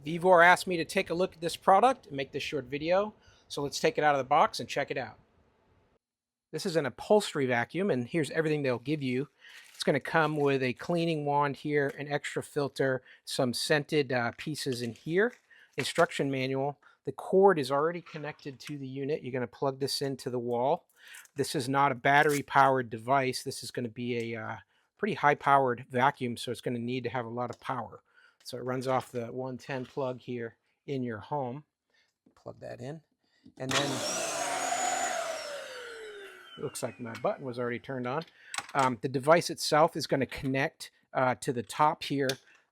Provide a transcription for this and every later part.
VEVOR asked me to take a look at this product and make this short video, so let's take it out of the box and check it out. This is an upholstery vacuum, and here's everything they'll give you. It's going to come with a cleaning wand here, an extra filter, some scented pieces in here, instruction manual. The cord is already connected to the unit. You're going to plug this into the wall. This is not a battery-powered device. This is going to be a pretty high-powered vacuum, so it's going to need to have a lot of power. So it runs off the 110 plug here in your home. Plug that in. And then it looks like my button was already turned on. The device itself is going to connect to the top here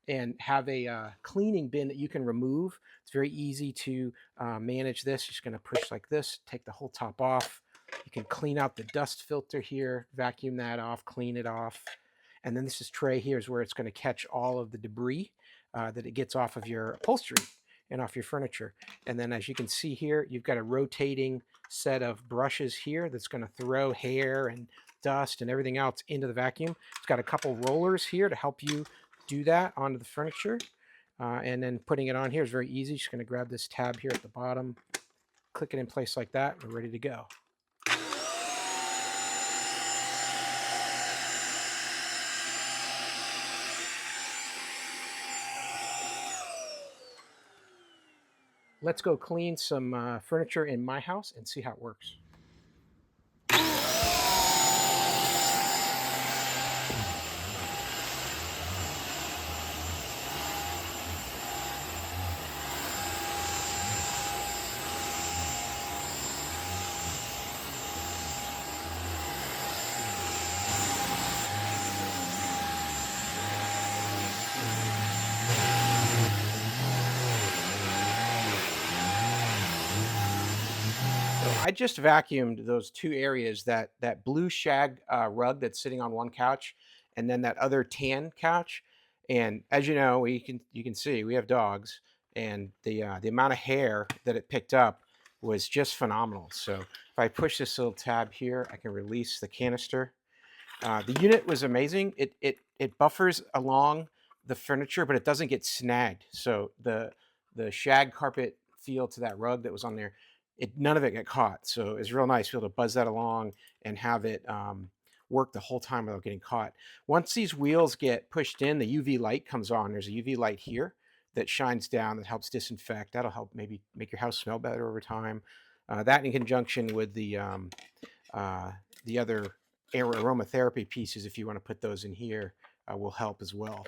and have a cleaning bin that you can remove. It's very easy to manage this. You're just going to push like this, take the whole top off. You can clean out the dust filter here, vacuum that off, clean it off. And then this tray here is where it's going to catch all of the debris that it gets off of your upholstery and off your furniture. And then as you can see here, you've got a rotating set of brushes here that's going to throw hair and dust and everything else into the vacuum. It's got a couple rollers here to help you do that onto the furniture. And then putting it on here is very easy. Just going to grab this tab here at the bottom, click it in place like that, we're ready to go. Let's go clean some furniture in my house and see how it works. I just vacuumed those two areas, that blue shag rug that's sitting on one couch, and then that other tan couch. And as you know, you can see we have dogs, and the amount of hair that it picked up was just phenomenal. So if I push this little tab here, I can release the canister. The unit was amazing. It buffers along the furniture, but it doesn't get snagged. So the shag carpet feel to that rug that was on there, none of it got caught. So it's real nice to be able to buzz that along and have it work the whole time without getting caught. Once these wheels get pushed in, the UV light comes on. There's a UV light here that shines down that helps disinfect. That'll help maybe make your house smell better over time. That in conjunction with the other aromatherapy pieces, if you want to put those in here, will help as well.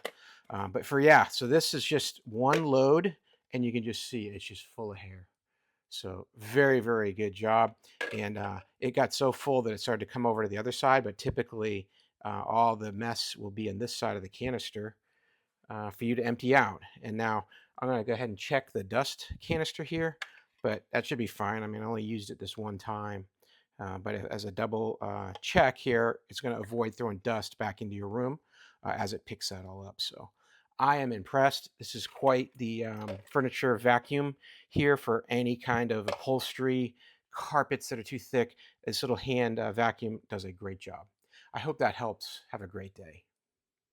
So this is just one load, and you can just see it's just full of hair. So very, very good job. And it got so full that it started to come over to the other side, but typically all the mess will be in this side of the canister for you to empty out. And now I'm going to go ahead and check the dust canister here, but that should be fine. I mean, I only used it this one time. But as a double check here, it's going to avoid throwing dust back into your room as it picks that all up. So I am impressed. This is quite the furniture vacuum here for any kind of upholstery, carpets that are too thick. This little hand vacuum does a great job. I hope that helps. Have a great day.